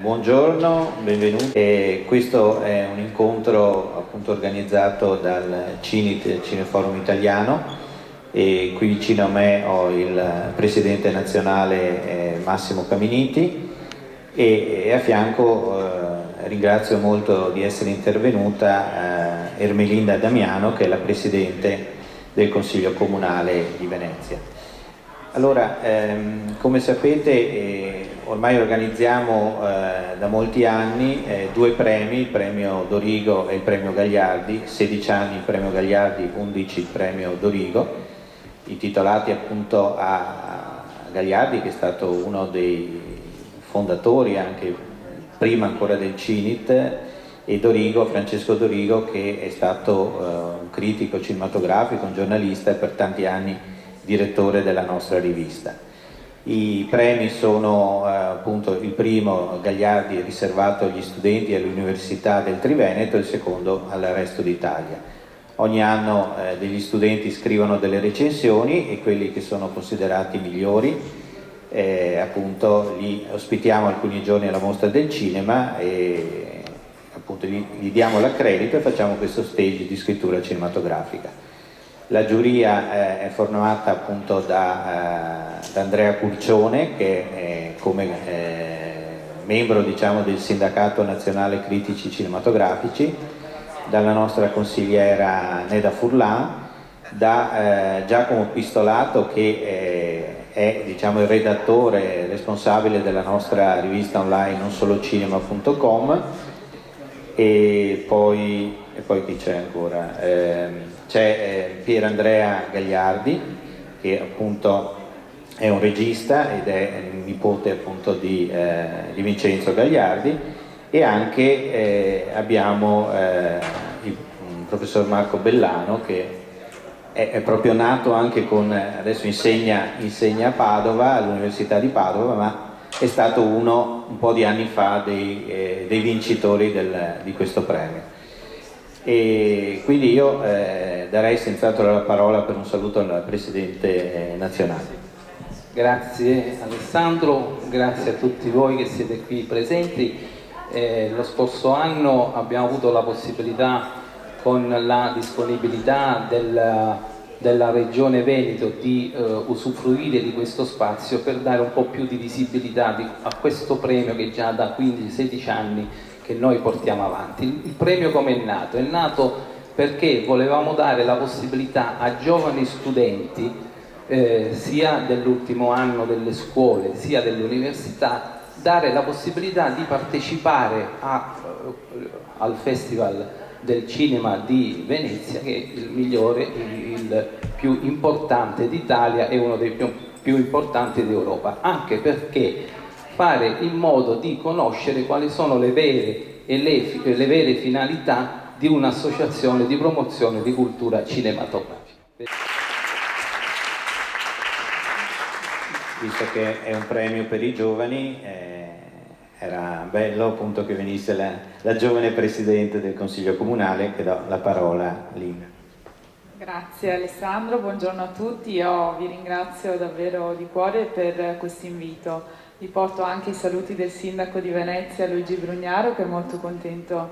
Buongiorno, benvenuti. Questo è un incontro appunto organizzato dal CINIT, il Cineforum Italiano, e qui vicino a me ho il presidente nazionale Massimo Caminiti e a fianco ringrazio molto di essere intervenuta Ermelinda Damiano, che è la presidente del Consiglio Comunale di Venezia. Allora, come sapete, ormai organizziamo da molti anni due premi, il premio Dorigo e il premio Gagliardi, 16 anni il premio Gagliardi, 11 il premio Dorigo, intitolati appunto a Gagliardi, che è stato uno dei fondatori, anche prima ancora del CINIT, e Dorigo, Francesco Dorigo, che è stato un critico cinematografico, un giornalista e per tanti anni direttore della nostra rivista. I premi sono appunto il primo Gagliardi riservato agli studenti e alle università del Triveneto e il secondo al resto d'Italia. Ogni anno degli studenti scrivono delle recensioni e quelli che sono considerati migliori appunto li ospitiamo alcuni giorni alla Mostra del Cinema e appunto gli diamo l'accredito e facciamo questo stage di scrittura cinematografica. La giuria è formata appunto da Andrea Curcione, che è come membro, diciamo, del Sindacato Nazionale Critici Cinematografici, dalla nostra consigliera Neda Furlan, da Giacomo Pistolato, che è, diciamo, il redattore responsabile della nostra rivista online nonsolocinema.com, e poi chi c'è ancora? C'è Pier Andrea Gagliardi, che appunto è un regista ed è il nipote appunto di Vincenzo Gagliardi, e anche abbiamo il professor Marco Bellano, che è proprio nato anche con, adesso insegna a Padova, all'Università di Padova, ma è stato uno un po' di anni fa dei vincitori di questo premio. E quindi io darei senz'altro la parola per un saluto al Presidente nazionale. Grazie Alessandro, grazie a tutti voi che siete qui presenti. Lo scorso anno abbiamo avuto la possibilità, con la disponibilità della Regione Veneto, di usufruire di questo spazio per dare un po' più di visibilità a questo premio che già da 15-16 anni che noi portiamo avanti. Il premio come è nato? È nato perché volevamo dare la possibilità a giovani studenti, sia dell'ultimo anno delle scuole sia delle università, dare la possibilità di partecipare al Festival del Cinema di Venezia, che è il migliore, il più importante d'Italia e uno dei più importanti d'Europa, anche perché fare in modo di conoscere quali sono le vere finalità di un'associazione di promozione di cultura cinematografica. Visto che è un premio per i giovani, era bello appunto che venisse la giovane Presidente del Consiglio Comunale, che do la parola a Linda. Grazie Alessandro, buongiorno a tutti, io vi ringrazio davvero di cuore per questo invito. Vi porto anche i saluti del Sindaco di Venezia Luigi Brugnaro, che è molto contento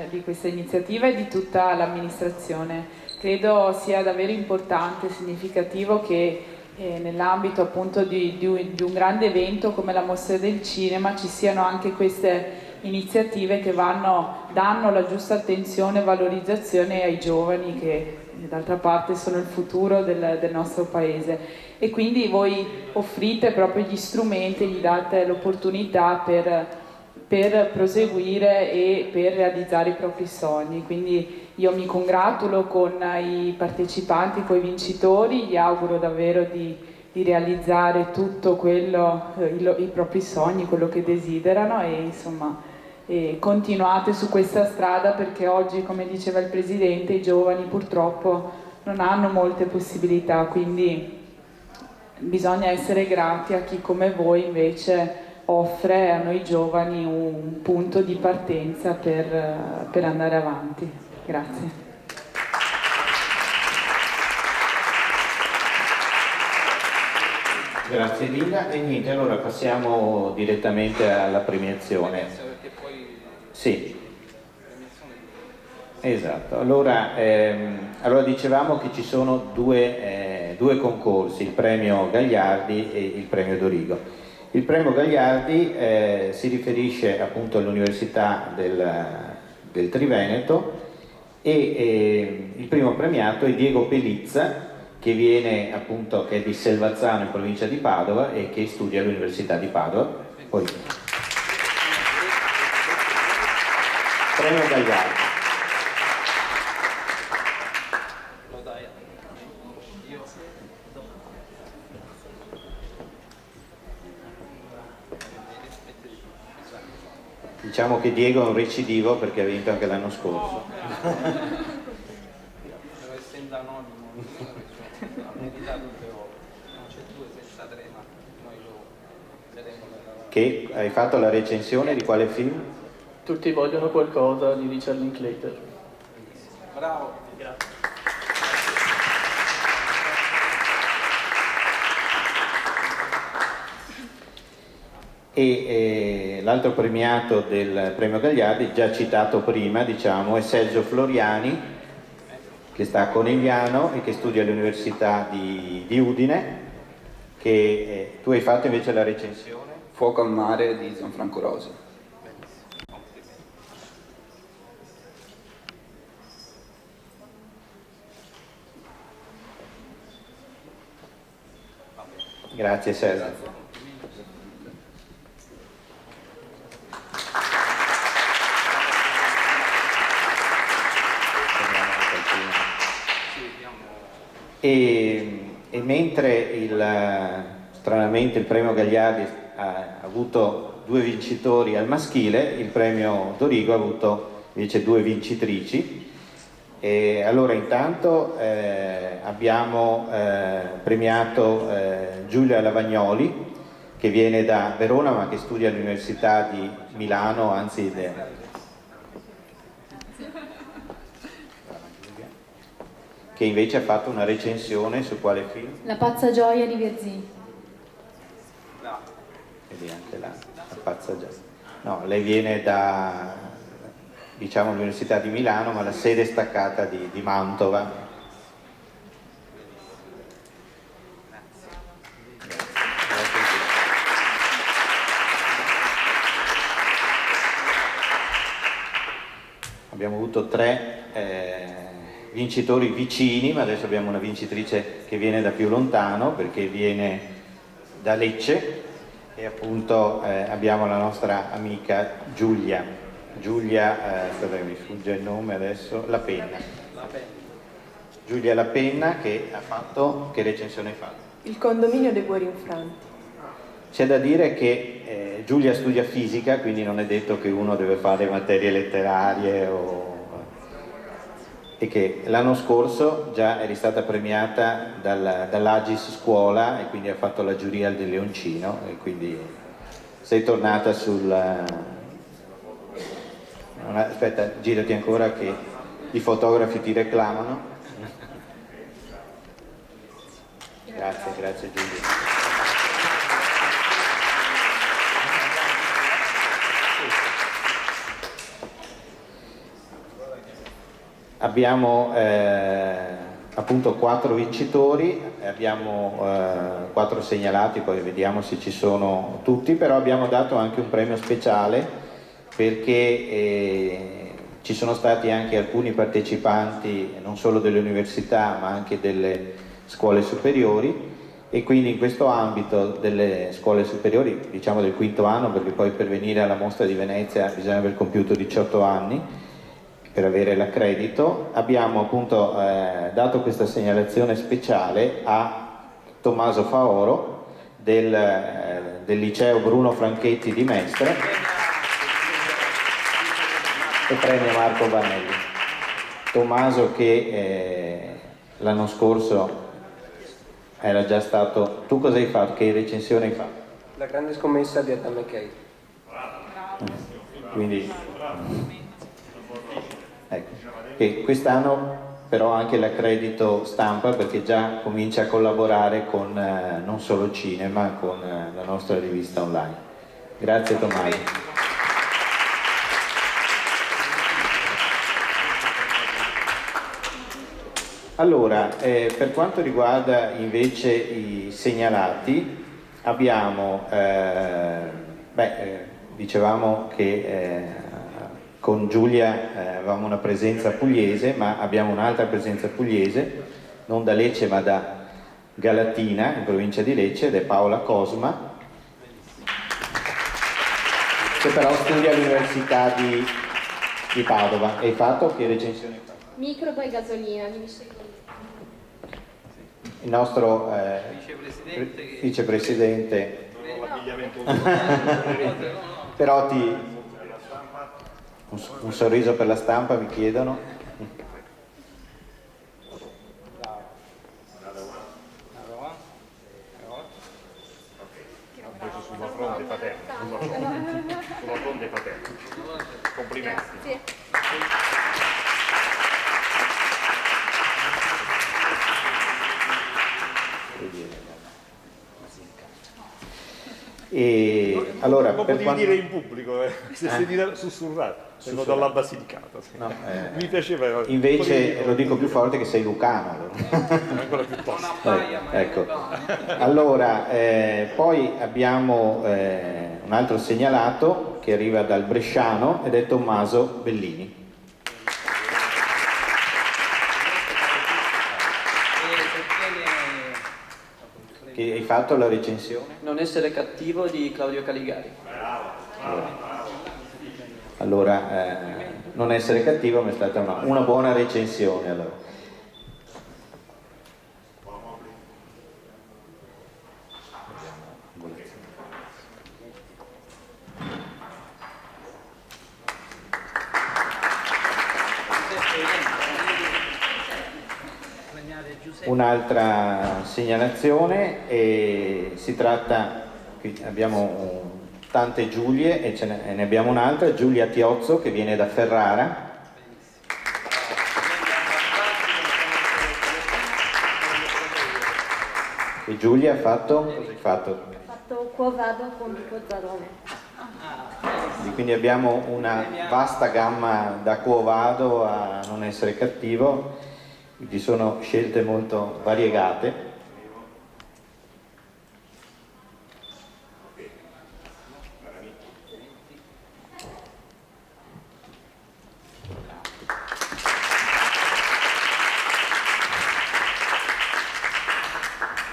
di questa iniziativa, e di tutta l'amministrazione. Credo sia davvero importante e significativo che nell'ambito appunto di un grande evento come la Mostra del Cinema ci siano anche queste iniziative che danno la giusta attenzione e valorizzazione ai giovani, che d'altra parte sono il futuro del nostro paese, e quindi voi offrite proprio gli strumenti, gli date l'opportunità per proseguire e per realizzare i propri sogni. Quindi io mi congratulo con i partecipanti, con i vincitori, gli auguro davvero di realizzare tutto quello, i propri sogni, quello che desiderano, e insomma continuate su questa strada, perché oggi, come diceva il Presidente, i giovani purtroppo non hanno molte possibilità, quindi bisogna essere grati a chi come voi invece offre a noi giovani un punto di partenza per andare avanti. Grazie. Grazie Linda, e niente, allora passiamo direttamente alla premiazione. Sì, esatto. Allora dicevamo che ci sono due concorsi, il premio Gagliardi e il premio Dorigo. Il premio Gagliardi si riferisce appunto all'Università del Triveneto e il primo premiato è Diego Pelizza, che che è di Selvazzano in provincia di Padova e che studia all'Università di Padova. Poi premio Gagliardi. Diciamo che Diego è un recidivo perché ha vinto anche l'anno scorso. Essendo anonimo, ha meditato 2 volte, non c'è 2 senza 3, ma noi lo vedremo. Che hai fatto la recensione di quale film? Tutti vogliono qualcosa di Richard Linklater. Bravo. Grazie. E l'altro premiato del premio Gagliardi, già citato prima, diciamo, è Sergio Floriani, che sta a Conegliano e che studia all'Università di Udine, che tu hai fatto invece la recensione. Fuoco al mare di Gianfranco Rosi. Grazie Sergio. E mentre stranamente il premio Gagliardi ha avuto 2 vincitori al maschile, il premio Dorigo ha avuto invece 2 vincitrici. E allora intanto abbiamo premiato Giulia Lavagnoli, che viene da Verona ma che studia all'Università di Milano, anzi che invece ha fatto una recensione su quale film? La pazza gioia di Virzì. Vedi anche là, la pazza gioia. No, lei viene da, diciamo, l'Università di Milano, ma la sede è staccata di Mantova. Abbiamo avuto 3 vincitori vicini, ma adesso abbiamo una vincitrice che viene da più lontano perché viene da Lecce e appunto abbiamo la nostra amica Giulia, mi sfugge il nome adesso, La Penna. Giulia La Penna, che recensione hai fatto? Il condominio dei cuori infranti. C'è da dire che Giulia studia fisica, quindi non è detto che uno deve fare materie letterarie e che l'anno scorso già eri stata premiata dall'Agis Scuola e quindi ha fatto la giuria del Leoncino e quindi sei tornata aspetta, girati ancora che i fotografi ti reclamano. Grazie Giulia. Abbiamo appunto 4 vincitori, abbiamo 4 segnalati, poi vediamo se ci sono tutti, però abbiamo dato anche un premio speciale perché ci sono stati anche alcuni partecipanti non solo delle università ma anche delle scuole superiori e quindi in questo ambito delle scuole superiori, diciamo del 5º anno, perché poi per venire alla mostra di Venezia bisogna aver compiuto 18 anni per avere l'accredito, abbiamo appunto dato questa segnalazione speciale a Tommaso Faoro del liceo Bruno Franchetti di Mestre e premio Marco Vanelli. Tommaso che l'anno scorso era già stato... Tu cosa hai fatto? Che recensione hai fatto? La grande scommessa di Adam McKay. Quindi ecco, che quest'anno però anche l'accredito stampa, perché già comincia a collaborare con non solo cinema, con la nostra rivista online. Grazie Tommaso. Allora, per quanto riguarda invece i segnalati, abbiamo, dicevamo che con Giulia avevamo una presenza pugliese, ma abbiamo un'altra presenza pugliese, non da Lecce ma da Galatina, in provincia di Lecce, ed è Paola Cosma, che però studia all'Università di Padova. Hai fatto che recensione fa? Microbo e gasolina, Il nostro vicepresidente. Però un sorriso per la stampa mi chiedono. Ho preso sulla fronte paterna, sulla fronte paterna. Complimenti. E allora, lo potevi dire in pubblico, se sentite sussurrato. Vengo dalla Basilicata. Sì. No, mi piaceva. Invece lo dico più forte che sei lucano. Ancora più tosto. Ecco. Allora, poi abbiamo un altro segnalato che arriva dal bresciano ed è Tommaso Bellini. Che hai fatto la recensione? Non essere cattivo di Claudio Caligari. Allora, non essere cattivo, ma è stata una buona recensione. Allora. Un'altra segnalazione, si tratta, qui abbiamo tante Giulie e ne abbiamo un'altra, Giulia Tiozzo, che viene da Ferrara. E Giulia ha fatto? Cosa hai fatto? Ho fatto Quo Vado con Pozzarone. Quindi abbiamo una vasta gamma da Quo Vado a Non essere cattivo. Ci sono scelte molto variegate.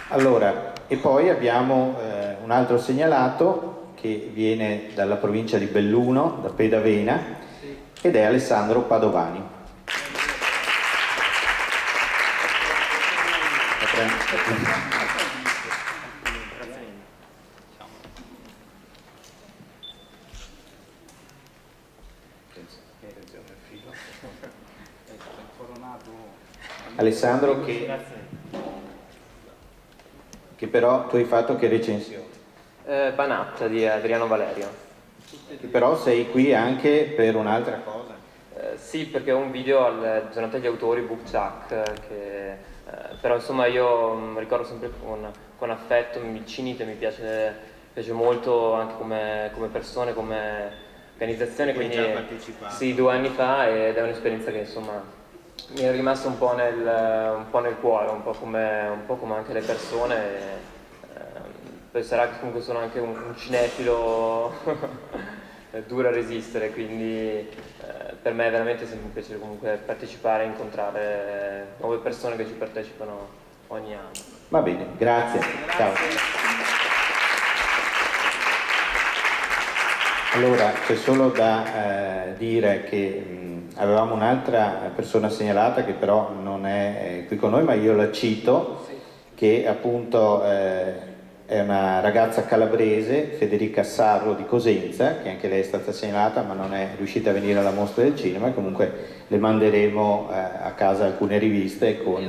Allora, e poi abbiamo un altro segnalato che viene dalla provincia di Belluno, da Pedavena, ed è Alessandro Padovani. Alessandro, che però tu hai fatto che recensione? Banatta di Adriano Valerio. Che però sei qui anche per un'altra cosa. Sì, perché ho un video al giornata degli autori Bookchuck però insomma io ricordo sempre con affetto Cinite, mi piace molto anche come persone, come organizzazione, quindi sì, 2 anni fa, ed è un'esperienza che insomma mi è rimasta un po' nel cuore, un po' come anche le persone. Poi sarà che comunque sono anche un cinefilo duro a resistere, quindi per me è veramente sempre un piacere comunque partecipare e incontrare nuove persone che ci partecipano ogni anno. Va bene, grazie. Ciao. Allora, c'è solo da dire che avevamo un'altra persona segnalata che però non è qui con noi, ma io la cito, che appunto è una ragazza calabrese, Federica Sarro di Cosenza, che anche lei è stata segnalata ma non è riuscita a venire alla mostra del cinema, e comunque le manderemo a casa alcune riviste con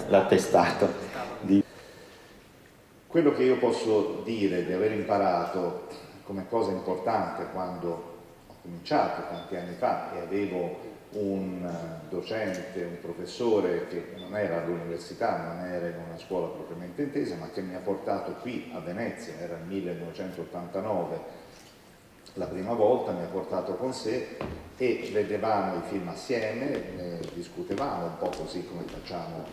l'attestato. Quello che io posso dire di aver imparato come cosa importante quando ho cominciato tanti anni fa e avevo un docente, un professore che non era all'università, non era in una scuola propriamente intesa, ma che mi ha portato qui a Venezia, era il 1989 la prima volta, mi ha portato con sé e vedevamo i film assieme, ne discutevamo un po' così come facciamo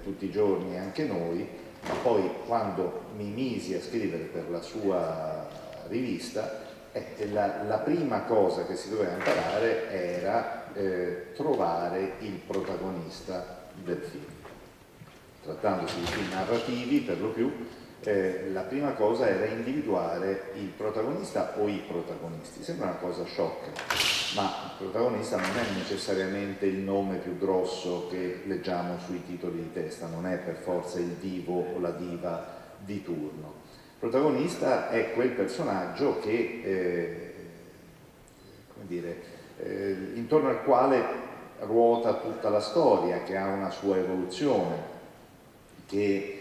tutti i giorni anche noi, ma poi quando mi misi a scrivere per la sua rivista, la prima cosa che si doveva imparare era trovare il protagonista del film. Trattandosi di film narrativi per lo più, la prima cosa era individuare il protagonista o i protagonisti. Sembra una cosa sciocca, ma il protagonista non è necessariamente il nome più grosso che leggiamo sui titoli di testa, non è per forza il divo o la diva di turno. Il protagonista è quel personaggio che, come dire, intorno al quale ruota tutta la storia, che ha una sua evoluzione, che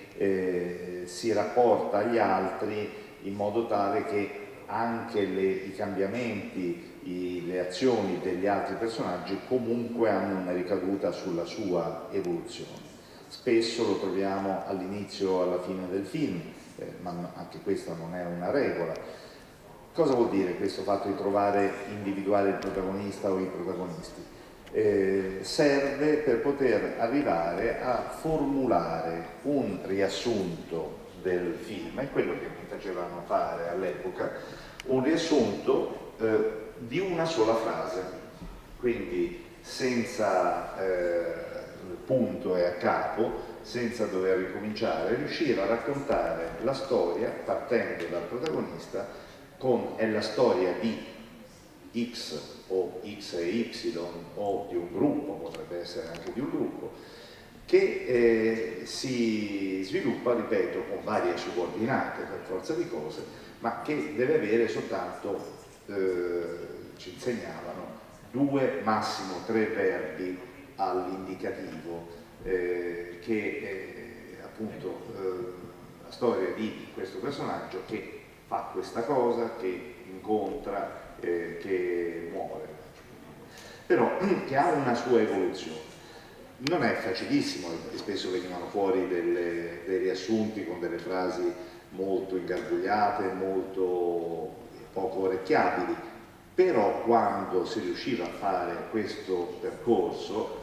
si rapporta agli altri in modo tale che anche i cambiamenti, le azioni degli altri personaggi comunque hanno una ricaduta sulla sua evoluzione. Spesso lo troviamo all'inizio o alla fine del film, ma anche questa non è una regola. Cosa vuol dire questo fatto di individuare il protagonista o i protagonisti? Serve per poter arrivare a formulare un riassunto del film, è quello che mi facevano fare all'epoca, un riassunto di una sola frase, quindi senza punto e a capo, senza dover ricominciare, riuscire a raccontare la storia partendo dal protagonista è la storia di X o X e Y o di un gruppo, potrebbe essere anche di un gruppo, che si sviluppa, ripeto, con varie subordinate per forza di cose, ma che deve avere soltanto, ci insegnavano, 2, massimo 3 verbi all'indicativo, che appunto la storia di questo personaggio che fa questa cosa, che incontra, che muore, però che ha una sua evoluzione. Non è facilissimo, spesso venivano fuori dei riassunti con delle frasi molto ingarbugliate, molto poco orecchiabili, però quando si riusciva a fare questo percorso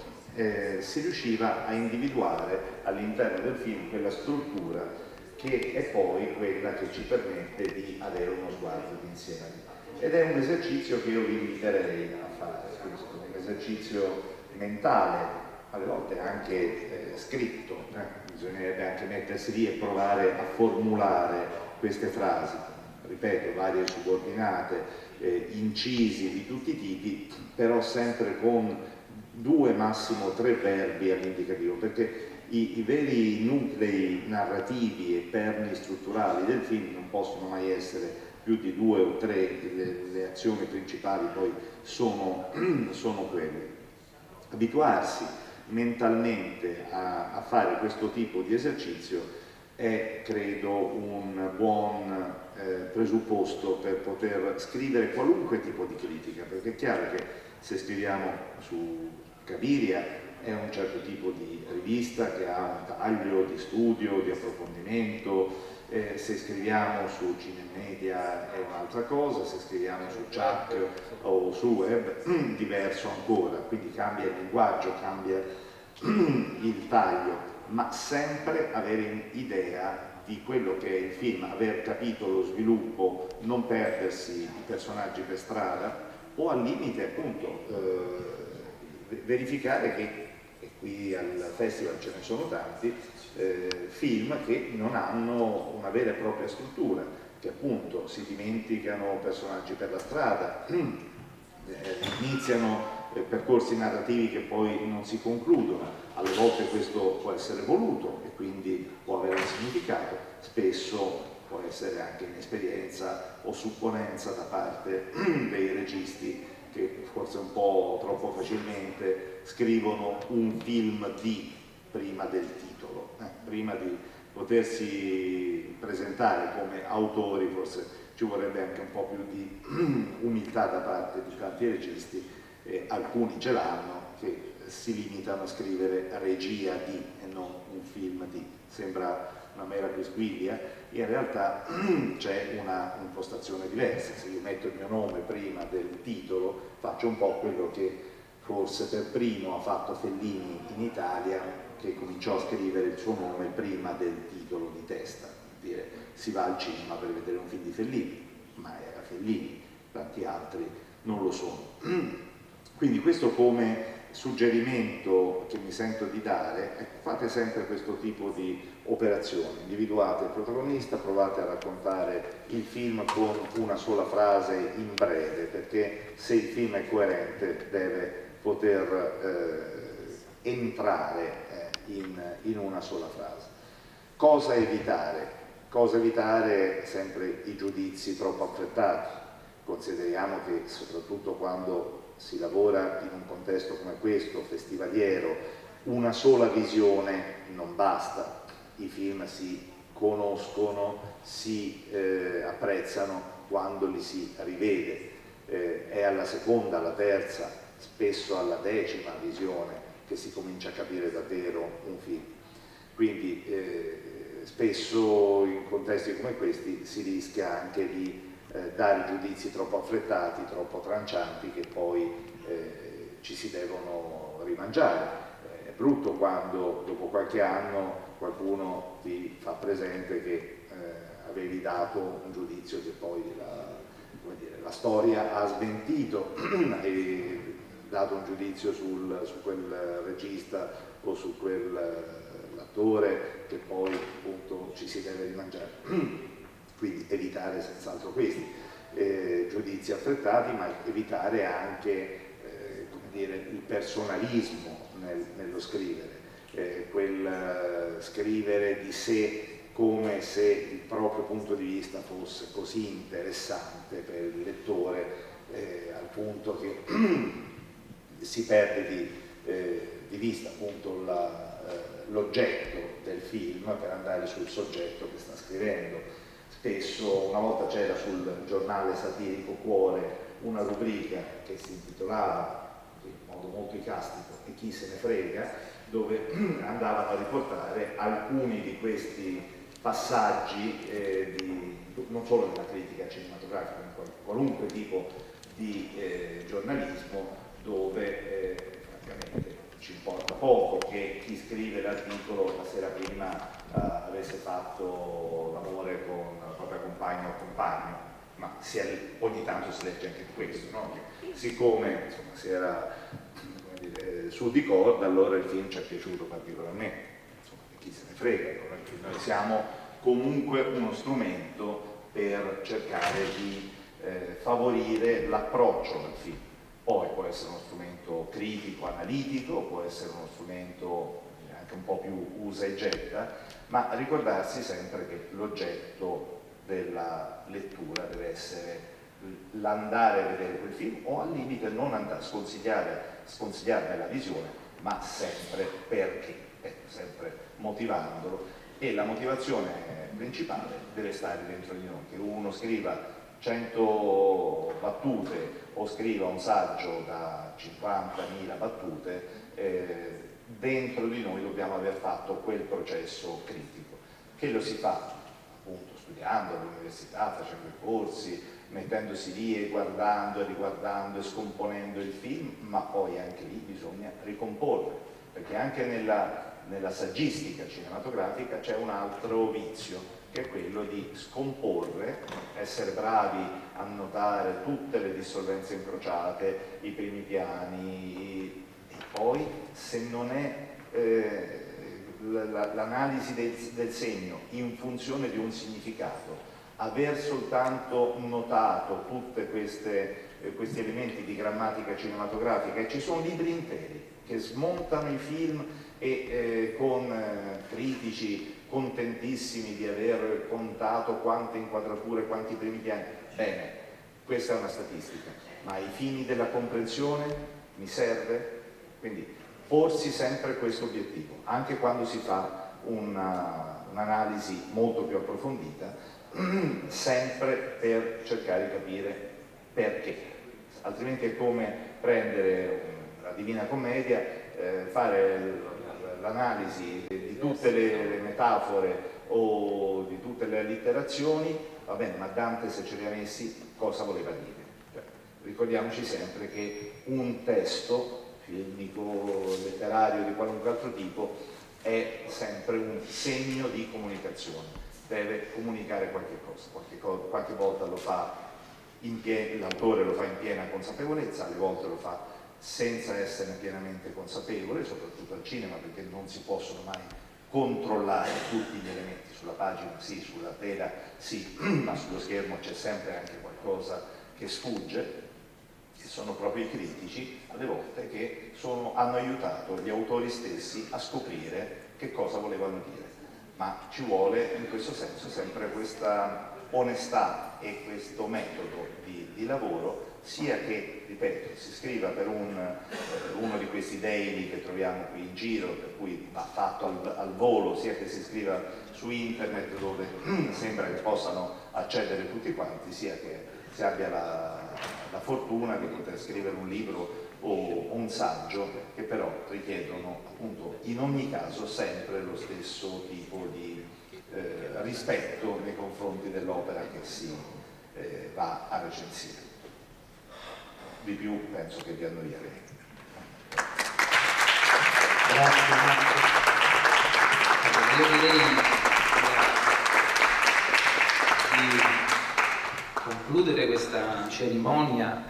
si riusciva a individuare all'interno del film quella struttura che è poi quella che ci permette di avere uno sguardo d'insieme. Ed è un esercizio che io vi inviterei a fare, un esercizio mentale, alle volte anche scritto, bisognerebbe anche mettersi lì e provare a formulare queste frasi, ripeto, varie subordinate, incisi di tutti i tipi, però sempre con 2, massimo 3 verbi all'indicativo, perché i veri nuclei narrativi e perni strutturali del film non possono mai essere più di 2 o 3, le azioni principali poi sono quelle. Abituarsi mentalmente a fare questo tipo di esercizio è, credo, un buon presupposto per poter scrivere qualunque tipo di critica, perché è chiaro che se scriviamo su Cabiria è un certo tipo di rivista che ha un taglio di studio, di approfondimento, se scriviamo su Cinemedia è un'altra cosa, se scriviamo su Chuck o su Web diverso ancora, quindi cambia il linguaggio, cambia il taglio, ma sempre avere idea di quello che è il film, aver capito lo sviluppo, non perdersi i personaggi per strada o al limite appunto verificare che, e qui al festival ce ne sono tanti, film che non hanno una vera e propria struttura, che appunto si dimenticano personaggi per la strada, iniziano percorsi narrativi che poi non si concludono, alle volte questo può essere voluto e quindi può avere un significato, spesso può essere anche inesperienza o supponenza da parte dei registi che forse un po' troppo facilmente scrivono un film prima del titolo, prima di potersi presentare come autori forse ci vorrebbe anche un po' più di umiltà da parte di tanti registi alcuni ce l'hanno, che si limitano a scrivere regia di e non un film di. Sembra una mera quisquiglia, in realtà c'è una impostazione diversa. Se io metto il mio nome prima del titolo, faccio un po' quello che forse per primo ha fatto Fellini in Italia, che cominciò a scrivere il suo nome prima del titolo di testa. Dire, si va al cinema per vedere un film di Fellini, ma era Fellini, tanti altri non lo sono. Quindi questo come suggerimento che mi sento di dare, ecco, fate sempre questo tipo di operazioni, individuate il protagonista, provate a raccontare il film con una sola frase in breve, perché se il film è coerente deve poter entrare in una sola frase. Cosa evitare? Cosa evitare? Sempre i giudizi troppo affrettati. Consideriamo che soprattutto quando si lavora in un contesto come questo, festivaliero, una sola visione non basta. I film si conoscono, si apprezzano quando li si rivede. È alla seconda, alla terza, spesso alla 10ª visione che si comincia a capire davvero un film. Quindi spesso in contesti come questi si rischia anche di dare giudizi troppo affrettati, troppo trancianti, che poi ci si devono rimangiare. È brutto quando dopo qualche anno qualcuno ti fa presente che avevi dato un giudizio che poi la storia ha smentito, e dato un giudizio su quel regista o su quell'attore che poi appunto ci si deve rimangiare. Quindi evitare senz'altro questi giudizi affrettati, ma evitare anche come dire, il personalismo nello scrivere, quel scrivere di sé come se il proprio punto di vista fosse così interessante per il lettore al punto che si perde di vista appunto l'oggetto del film per andare sul soggetto che sta scrivendo. Spesso, una volta c'era sul giornale satirico Cuore una rubrica che si intitolava in modo molto icastico "E chi se ne frega", dove andavano a riportare alcuni di questi passaggi non solo della critica cinematografica, ma qualunque tipo di giornalismo, dove francamente ci importa poco che chi scrive l'articolo la sera prima avesse fatto l'amore con la propria compagna o compagno, ma ogni tanto si legge anche questo, no? Siccome insomma, si era sul di corda, allora il film ci è piaciuto particolarmente, insomma, chi se ne frega, noi siamo comunque uno strumento per cercare di favorire l'approccio al film. Poi può essere uno strumento critico, analitico, può essere uno strumento anche un po' più usa e getta, ma ricordarsi sempre che l'oggetto della lettura deve essere l'andare a vedere quel film, o al limite non andare, sconsigliarne la visione, ma sempre perché, sempre motivandolo, e la motivazione principale deve stare dentro di noi. Che uno scriva 100 battute o scriva un saggio da 50.000 battute, dentro di noi dobbiamo aver fatto quel processo critico, che lo si fa appunto studiando all'università, facendo i corsi, mettendosi lì e guardando e riguardando e scomponendo il film, ma poi anche lì bisogna ricomporre, perché anche nella saggistica cinematografica c'è un altro vizio, che è quello di scomporre, essere bravi a notare tutte le dissolvenze incrociate, i primi piani, e poi se non è l'analisi del segno in funzione di un significato, aver soltanto notato tutti questi elementi di grammatica cinematografica, e ci sono libri interi che smontano i film e con critici contentissimi di aver contato quante inquadrature, quanti primi piani. Bene, questa è una statistica, ma ai fini della comprensione mi serve? Quindi porsi sempre questo obiettivo, anche quando si fa un'analisi molto più approfondita, sempre per cercare di capire perché. altrimenti è come prendere la Divina Commedia, fare l'analisi di tutte le metafore o di tutte le allitterazioni, va bene, ma Dante se ce li ha messi cosa voleva dire? Ricordiamoci sempre che un testo filmico, letterario, di qualunque altro tipo, è sempre un segno di comunicazione, deve comunicare qualche cosa, qualche volta lo fa l'autore lo fa in piena consapevolezza, alle volte lo fa senza essere pienamente consapevole, soprattutto al cinema, perché non si possono mai controllare tutti gli elementi, sulla pagina sì, sulla tela sì, ma sullo schermo c'è sempre anche qualcosa che sfugge, e sono proprio i critici alle volte che hanno aiutato gli autori stessi a scoprire che cosa volevano dire, ma ci vuole in questo senso sempre questa onestà e questo metodo di lavoro, sia che, ripeto, si scriva per uno di questi daily che troviamo qui in giro, per cui va fatto al volo, sia che si scriva su internet dove sembra che possano accedere tutti quanti, sia che si abbia la fortuna di poter scrivere un libro o un saggio che però richiedono appunto in ogni caso sempre lo stesso tipo di rispetto nei confronti dell'opera che si va a recensire. Di più penso che vi annoierete. Grazie Marco. Io direi di concludere questa cerimonia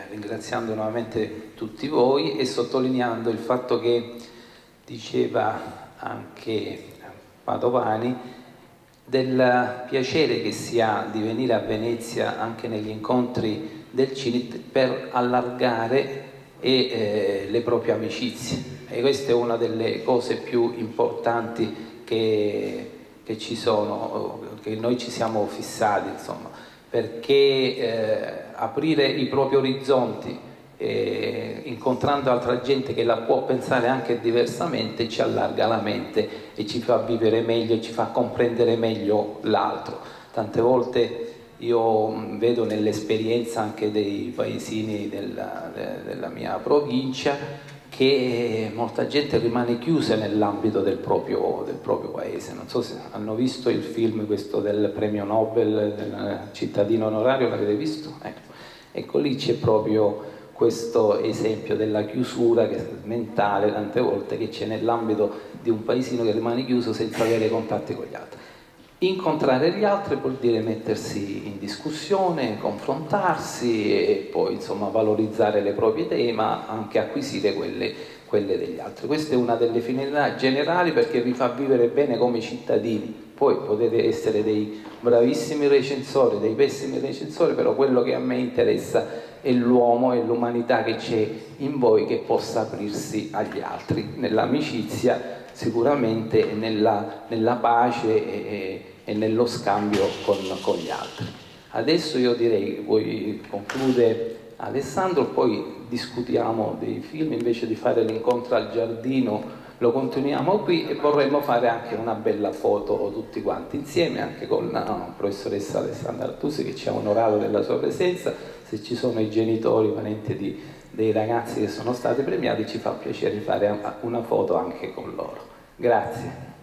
ringraziando nuovamente tutti voi e sottolineando il fatto che diceva anche Padovani del piacere che si ha di venire a Venezia anche negli incontri del CINIT per allargare le proprie amicizie, e questa è una delle cose più importanti che ci sono, che noi ci siamo fissati, insomma, perché aprire i propri orizzonti incontrando altra gente che la può pensare anche diversamente ci allarga la mente e ci fa vivere meglio e ci fa comprendere meglio l'altro. Tante volte io vedo nell'esperienza anche dei paesini della mia provincia che molta gente rimane chiusa nell'ambito del proprio paese. Non so se hanno visto il film questo del premio Nobel del cittadino onorario, l'avete visto? Ecco lì c'è proprio questo esempio della chiusura mentale tante volte che c'è nell'ambito di un paesino che rimane chiuso senza avere contatti con gli altri. Incontrare gli altri vuol dire mettersi in discussione, confrontarsi e poi insomma valorizzare le proprie idee, ma anche acquisire quelle degli altri. Questa è una delle finalità generali perché vi fa vivere bene come cittadini. Poi potete essere dei bravissimi recensori, dei pessimi recensori, però quello che a me interessa è l'uomo e l'umanità che c'è in voi che possa aprirsi agli altri, nell'amicizia sicuramente, nella pace e nello scambio con gli altri. Adesso io direi, poi conclude Alessandro, poi discutiamo dei film, invece di fare l'incontro al giardino lo continuiamo qui e vorremmo fare anche una bella foto tutti quanti insieme, anche con la professoressa Alessandra Artusi che ci ha onorato della sua presenza. Se ci sono i genitori, parenti dei ragazzi che sono stati premiati, ci fa piacere fare una foto anche con loro. Grazie.